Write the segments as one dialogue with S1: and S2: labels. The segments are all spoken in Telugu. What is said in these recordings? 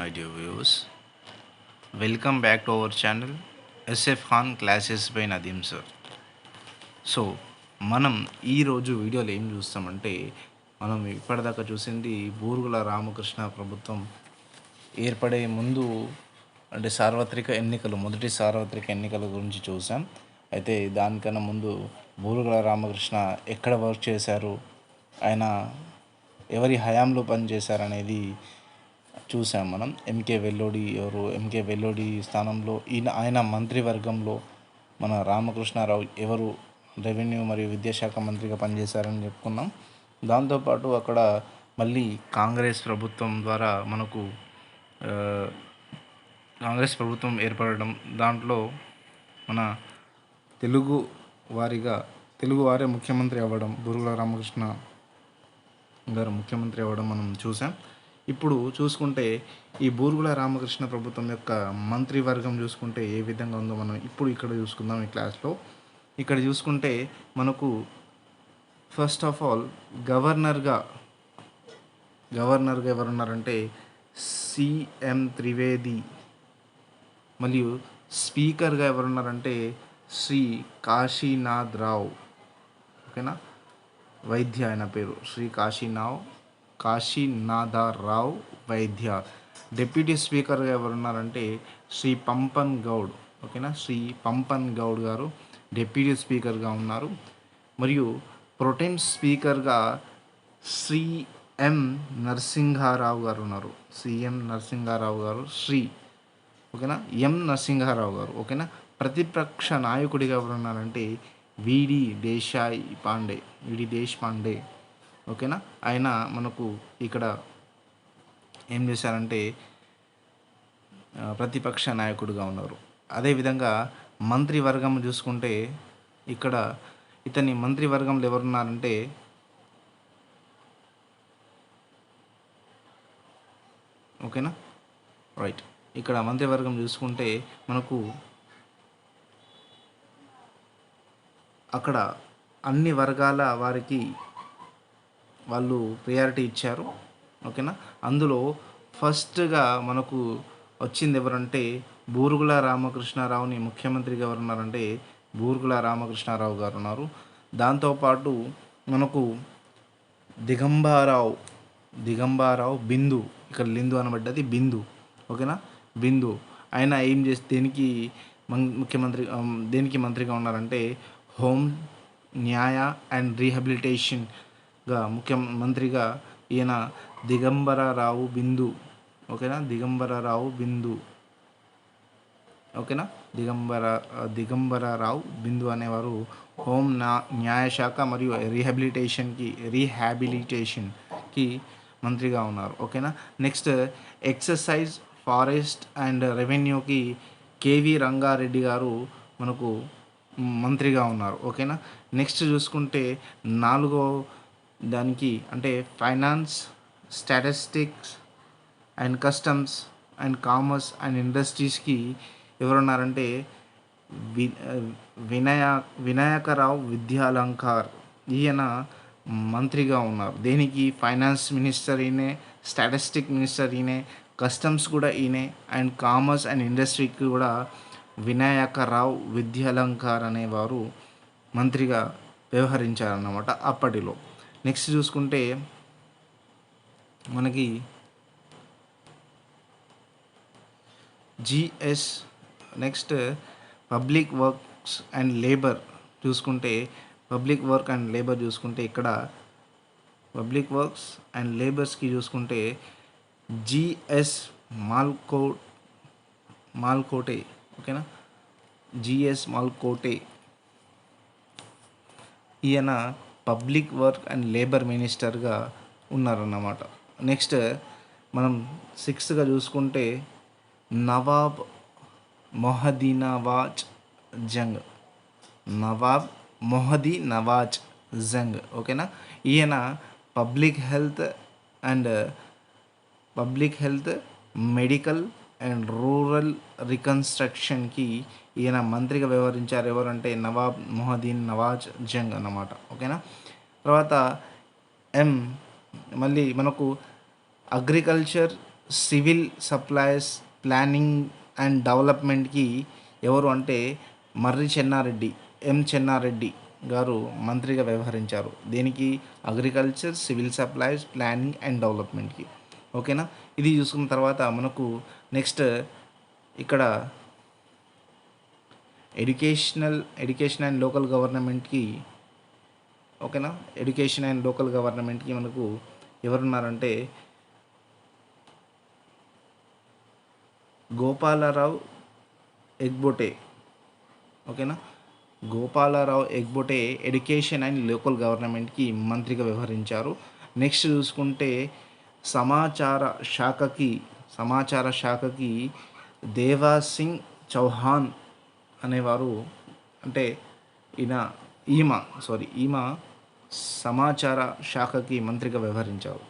S1: my dear viewers. Welcome back to our channel SF Khan Classes by Nadeem sir. So మనం ఈరోజు వీడియోలో ఏం చూస్తామంటే మనం ఇప్పటిదాకా చూసింది బూరుగుల రామకృష్ణ ప్రభుత్వం ఏర్పడే ముందు అంటే మొదటి సార్వత్రిక ఎన్నికల గురించి చూసాం. అయితే దానికన్నా ముందు బూరుగుల రామకృష్ణ ఎక్కడ వర్క్ చేశారు, ఆయన ఎవరి హయాంలో పనిచేశారనేది చూసాం. మనం ఎంకే వెల్లోడి ఎంకే వెల్లోడి స్థానంలో ఆయన మంత్రివర్గంలో మన రామకృష్ణారావు ఎవరు రెవెన్యూ మరియు విద్యాశాఖ మంత్రిగా పనిచేశారని చెప్పుకున్నాం. దాంతోపాటు అక్కడ మళ్ళీ కాంగ్రెస్ ప్రభుత్వం ద్వారా మనకు కాంగ్రెస్ ప్రభుత్వం ఏర్పడడం, దాంట్లో మన తెలుగువారే ముఖ్యమంత్రి అవ్వడం, బూరుగుల రామకృష్ణ గారు ముఖ్యమంత్రి అవ్వడం మనం చూసాం. ఇప్పుడు చూసుకుంటే ఈ బూరుగుల రామకృష్ణ ప్రభుత్వం యొక్క మంత్రివర్గం చూసుకుంటే ఏ విధంగా ఉందో మనం ఇప్పుడు ఇక్కడ చూసుకుందాం ఈ క్లాస్లో. ఇక్కడ చూసుకుంటే మనకు ఫస్ట్ ఆఫ్ ఆల్ గవర్నర్గా ఎవరున్నారంటే సిఎం త్రివేది, మరియు స్పీకర్గా ఎవరున్నారంటే శ్రీ కాశీనాథ్ రావు. ఓకేనా, వైద్య ఆయన పేరు శ్రీ కాశీనాథరావు వైద్య. డిప్యూటీ స్పీకర్గా ఎవరున్నారంటే శ్రీ పంపన్ గౌడ్. ఓకేనా, శ్రీ పంపన్ గౌడ్ గారు డిప్యూటీ స్పీకర్గా ఉన్నారు. మరియు ప్రొటెం స్పీకర్గా శ్రీ ఎం నరసింహారావు గారు ఉన్నారు. సిఎం నరసింహారావు గారు ఓకేనా, ఎం నరసింహారావు గారు. ఓకేనా, ప్రతిపక్ష నాయకుడిగా ఎవరున్నారంటే విడి దేశ్ పాండే. ఓకేనా, ఆయన మనకు ఇక్కడ ఏం చేశారంటే ప్రతిపక్ష నాయకుడిగా ఉన్నారు. అదేవిధంగా మంత్రివర్గం చూసుకుంటే ఇక్కడ ఇతని మంత్రివర్గంలో ఎవరున్నారంటే ఓకేనా రైట్. ఇక్కడ మంత్రివర్గం చూసుకుంటే మనకు అక్కడ అన్ని వర్గాల వారికి వాళ్ళు ప్రియారిటీ ఇచ్చారు. ఓకేనా, అందులో ఫస్ట్గా మనకు వచ్చింది ఎవరంటే బూరుగుల రామకృష్ణారావుని ముఖ్యమంత్రిగా ఎవరున్నారంటే బూరుగుల రామకృష్ణారావు గారు ఉన్నారు. దాంతోపాటు మనకు దిగంబారావు బిందు, ఇక్కడ లిందు అనబడ్డది బిందు. ఓకేనా, బిందు ఆయన ఏం చేస్తే దేనికి మంత్రిగా ఉన్నారంటే హోమ్, న్యాయ అండ్ రీహాబిలిటేషన్గా ముఖ్యమంత్రిగా ఈయన దిగంబరరావు బిందు. ఓకేనా, దిగంబరరావు బిందు అనేవారు హోమ్, న్యాయశాఖ మరియు రీహాబిలిటేషన్కి మంత్రిగా ఉన్నారు. ఓకేనా, నెక్స్ట్ ఎక్సర్సైజ్, ఫారెస్ట్ అండ్ రెవెన్యూకి కేవి రంగారెడ్డి గారు మనకు మంత్రిగా ఉన్నారు. ఓకేనా, నెక్స్ట్ చూసుకుంటే నాలుగో దానికి అంటే finance, statistics and customs and commerce and ఇండస్ట్రీస్కి ఎవరున్నారంటే వినాయకరావు విద్యాలంకార్, ఈయన మంత్రిగా ఉన్నారు. దేనికి ఫైనాన్స్ మినిస్టర్ ఈయనే, స్టాటిస్టిక్ మినిస్టర్ ఈయనే, కస్టమ్స్ కూడా ఈయనే, అండ్ కామర్స్ అండ్ ఇండస్ట్రీకి కూడా వినాయకరావు విద్యాలంకార్ అనేవారు మంత్రిగా వ్యవహరించారన్నమాట అప్పటిలో. నెక్స్ట్ చూసుకుంటే మనకి next public works and labour చూసుకుంటే ఇక్కడ పబ్లిక్ వర్క్స్ అండ్ లేబర్స్కి చూసుకుంటే జిఎస్ మాల్కోటే. ఓకేనా, జిఎస్ మాల్కోటే ఈయన పబ్లిక్ వర్క్ అండ్ లేబర్ మినిస్టర్గా ఉన్నారన్నమాట. నెక్స్ట్ మనం సిక్స్త్గా చూసుకుంటే నవాబ్ మొహదీ నవాజ్ జంగ్. ఓకేనా, ఈయన public health, medical and rural రికన్స్ట్రక్షన్కి ఈయన మంత్రిగా వ్యవహరించారు. ఎవరంటే నవాబ్ మొహదీన్ నవాజ్ జంగ్ అన్నమాట. ఓకేనా, తర్వాత మళ్ళీ మనకు agriculture, civil supplies planning and డెవలప్మెంట్కి ఎవరు అంటే మర్రి చెన్నారెడ్డి, చెన్నారెడ్డి గారు మంత్రిగా వ్యవహరించారు. దేనికి? Agriculture, civil supplies, planning and డెవలప్మెంట్కి. ఓకేనా? ఇది చూసుకున్న తర్వాత మనకు నెక్స్ట్ ఇక్కడ ఎడ్యుకేషన్ అండ్ లోకల్ గవర్నమెంట్కి, ఓకేనా, ఎడ్యుకేషన్ అండ్ లోకల్ గవర్నమెంట్కి మనకు ఎవరున్నారంటే గోపాలరావు ఎగ్బోటే. ఓకేనా? గోపాలరావు ఎగ్బోటే ఎడ్యుకేషన్ అండ్ లోకల్ గవర్నమెంట్కి మంత్రిగా వ్యవహరించారు. నెక్స్ట్ చూసుకుంటే సమాచార శాఖకి దేవాసింగ్ చౌహాన్ అనేవారు, అంటే ఈమ సమాచార శాఖకి మంత్రిగా వ్యవహరించారు.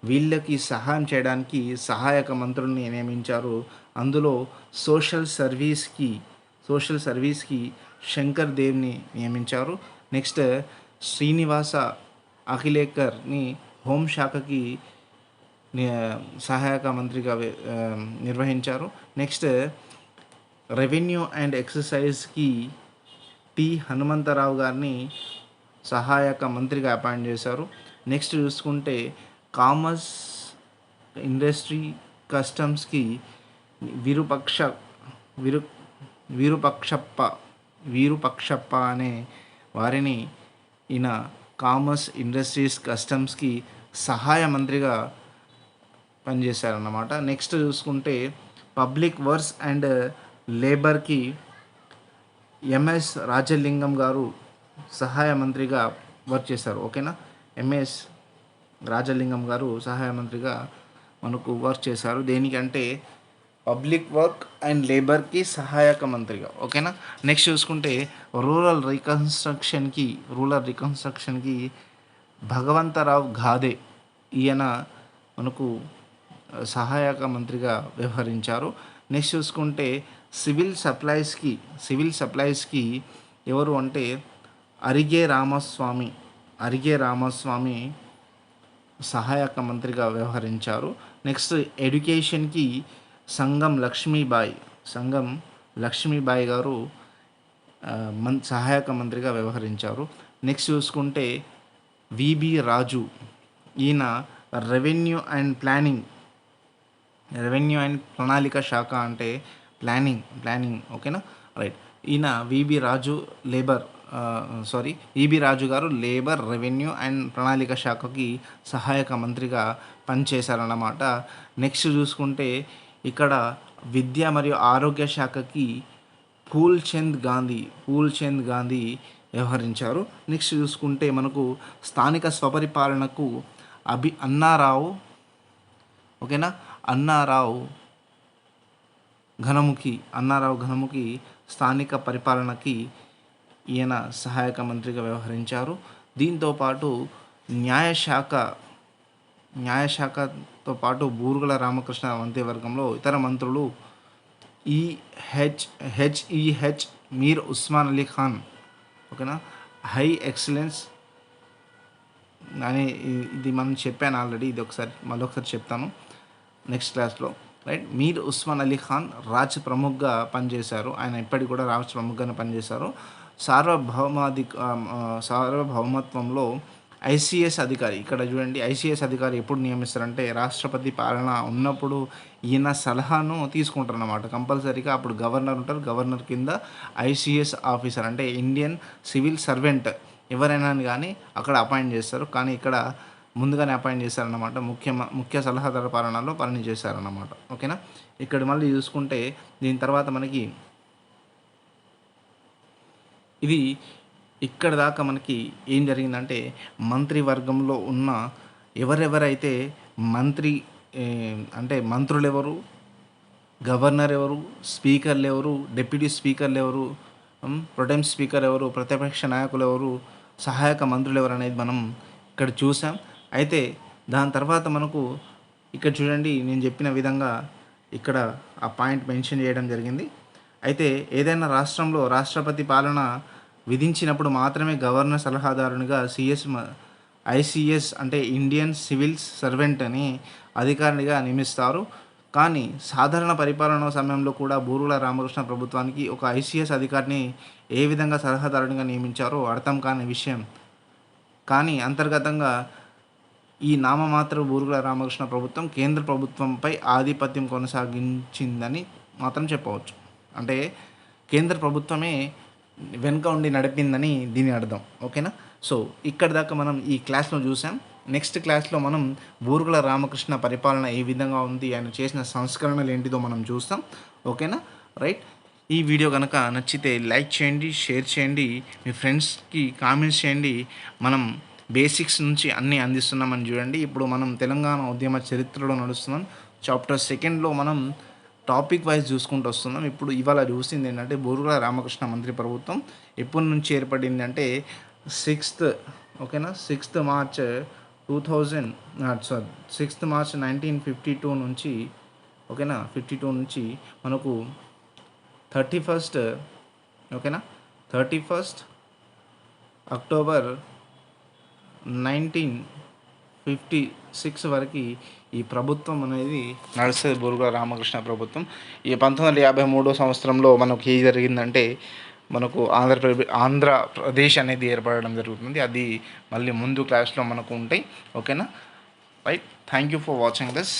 S1: వీళ్ళకి సహాయం చేయడానికి సహాయక మంత్రుల్ని నియమించారు. అందులో సోషల్ సర్వీస్కి శంకర్ దేవ్ని నియమించారు. నెక్స్ట్ శ్రీనివాస అఖిలేకర్ని హోంశాఖకి సహాయక మంత్రిగా నిర్వహించారు. నెక్స్ట్ రెవెన్యూ అండ్ ఎక్సైజ్కి టి హనుమంతరావు గారిని సహాయక మంత్రిగా అపాయింట్ చేశారు. నెక్స్ట్ చూసుకుంటే కామర్స్, ఇండస్ట్రీ, కస్టమ్స్కి వీరుపక్షప్ప అనే వారిని ఈయన కామర్స్, ఇండస్ట్రీస్, కస్టమ్స్కి సహాయ మంత్రిగా పనిచేశారన్నమాట. నెక్స్ట్ చూసుకుంటే పబ్లిక్ వర్క్స్ అండ్ లేబర్కి ఎంఎస్ రాజలింగం గారు సహాయ మంత్రిగా వర్క్ చేశారు. ఓకేనా? ఎంఎస్ రాజలింగం గారు సహాయ మంత్రిగా మనకు వర్క్ చేశారు. దేనికంటే పబ్లిక్ వర్క్ అండ్ లేబర్కి సహాయక మంత్రిగా. ఓకేనా? నెక్స్ట్ చూసుకుంటే రూరల్ రికన్స్ట్రక్షన్కి భగవంతరావు ఘాదే, ఈయన మనకు సహాయక మంత్రిగా వ్యవహరించారు. నెక్స్ట్ చూసుకుంటే సివిల్ సప్లైస్కి ఎవరు అంటే అరిగే రామస్వామి సహాయక మంత్రిగా వ్యవహరించారు. నెక్స్ట్ ఎడ్యుకేషన్కి సంగం లక్ష్మీబాయి గారు సహాయక మంత్రిగా వ్యవహరించారు. నెక్స్ట్ చూసుకుంటే విబి రాజు, ఈయన రెవెన్యూ అండ్ ప్రణాళిక శాఖ, అంటే ప్లానింగ్. ఓకేనా? రైట్. ఈయన విబి రాజు గారు లేబర్, రెవెన్యూ అండ్ ప్రణాళిక శాఖకి సహాయక మంత్రిగా పనిచేశారన్నమాట. నెక్స్ట్ చూసుకుంటే ఇక్కడ విద్య మరియు ఆరోగ్య శాఖకి పూల్చంద్ గాంధీ వ్యవహరించారు. నెక్స్ట్ చూసుకుంటే మనకు స్థానిక స్వపరిపాలనకు అన్నారావు ఘనముఖి స్థానిక పరిపాలనకి ఈయన సహాయక మంత్రిగా వ్యవహరించారు. దీంతోపాటు న్యాయశాఖతో పాటు బూరుగుల రామకృష్ణ మంత్రివర్గంలో ఇతర మంత్రులు హెచ్ఈహెచ్ మీర్ ఉస్మాన్ అలీ ఖాన్, ఓకేనా, హై ఎక్సలెన్స్ అని ఇది మనం చెప్పాను ఆల్రెడీ, ఇది మళ్ళీ ఒకసారి చెప్తాను నెక్స్ట్ క్లాస్లో. రైట్. మీర్ ఉస్మాన్ అలీ ఖాన్ రాజ్ ప్రముఖ్గా పనిచేశారు. ఆయన ఇప్పటికి కూడా రాజ్ ప్రముఖ్గానే పనిచేశారు. సార్వభౌమత్వంలో ఐసీఎస్ అధికారి, ఇక్కడ చూడండి, ఐసీఎస్ అధికారి ఎప్పుడు నియమిస్తారంటే రాష్ట్రపతి పాలన ఉన్నప్పుడు ఈయన సలహాను తీసుకుంటారన్నమాట కంపల్సరీగా. అప్పుడు గవర్నర్ ఉంటారు, గవర్నర్ కింద ఐసీఎస్ ఆఫీసర్ అంటే ఇండియన్ సివిల్ సర్వెంట్ ఎవరైనా కానీ అక్కడ అపాయింట్ చేస్తారు. కానీ ఇక్కడ ముందుగానే అపాయింట్ చేశారన్నమాట. ముఖ్య సలహాదారు పాలనలో పనిచేశారన్నమాట. ఓకేనా? ఇక్కడ మళ్ళీ చూసుకుంటే దీని తర్వాత మనకి ఇది ఇక్కడ దాకా మనకి ఏం జరిగిందంటే మంత్రివర్గంలో ఉన్న ఎవరెవరైతే మంత్రులు ఎవరు, గవర్నర్ ఎవరు, స్పీకర్లు ఎవరు, డిప్యూటీ స్పీకర్లు ఎవరు, ప్రొటెం స్పీకర్ ఎవరు, ప్రతిపక్ష నాయకులు ఎవరు, సహాయక మంత్రులు ఎవరు అనేది మనం ఇక్కడ చూసాం. అయితే దాని తర్వాత మనకు ఇక్కడ చూడండి, నేను చెప్పిన విధంగా ఇక్కడ ఆ పాయింట్ మెన్షన్ చేయడం జరిగింది. అయితే ఏదైనా రాష్ట్రంలో రాష్ట్రపతి పాలన విధించినప్పుడు మాత్రమే గవర్నర్ సలహాదారునిగా ఐసీఎస్ అంటే ఇండియన్ సివిల్ సర్వెంట్ అని అధికారిగా నియమిస్తారు. కానీ సాధారణ పరిపాలన సమయంలో కూడా బూరుగుల రామకృష్ణ ప్రభుత్వానికి ఒక ఐసీఎస్ అధికారిని ఏ విధంగా సలహాదారునిగా నియమించారో అర్థం కాని విషయం. కానీ అంతర్గతంగా ఈ నామమాత్ర బూరుగుల రామకృష్ణ ప్రభుత్వం కేంద్ర ప్రభుత్వంపై ఆధిపత్యం కొనసాగించిందని మాత్రం చెప్పవచ్చు. అంటే కేంద్ర ప్రభుత్వమే వెనుక ఉండి నడిపిందని దీని అర్థం. ఓకేనా? సో ఇక్కడి దాకా మనం ఈ క్లాస్లో చూసాం. నెక్స్ట్ క్లాస్లో మనం బూరుగుల రామకృష్ణ పరిపాలన ఏ విధంగా ఉంది, ఆయన చేసిన సంస్కరణలు ఏంటిదో మనం చూస్తాం. ఓకేనా? రైట్. ఈ వీడియో కనుక నచ్చితే లైక్ చేయండి, షేర్ చేయండి, మీ ఫ్రెండ్స్కి కామెంట్స్ చేయండి. మనం బేసిక్స్ నుంచి అన్నీ అందిస్తున్నామని చూడండి. ఇప్పుడు మనం తెలంగాణ ఉద్యమ చరిత్రలో నడుస్తున్నాం. చాప్టర్ 2లో మనం టాపిక్ వైజ్ చూసుకుంటూ వస్తున్నాం. ఇప్పుడు ఇవాళ చూసింది ఏంటంటే బూరుగుల రామకృష్ణ మంత్రి ప్రభుత్వం ఎప్పటి నుంచి ఏర్పడింది అంటే 6th, ఓకేనా, 6th మార్చ్ 1952 నుంచి, ఓకేనా, 52 నుంచి మనకు 31st, ఓకేనా, 31st అక్టోబర్ 1956 వరకు ఈ ప్రభుత్వం అనేది నడుస్తుంది, బూరుగుల రామకృష్ణ ప్రభుత్వం. ఈ 1953 సంవత్సరంలో మనకు ఏం జరిగిందంటే మనకు ఆంధ్రప్రదేశ్ అనేది ఏర్పడడం జరుగుతుంది. అది మళ్ళీ ముందు క్లాస్లో మనకు ఉంటాయి. ఓకేనా? Right. Thank you for watching this.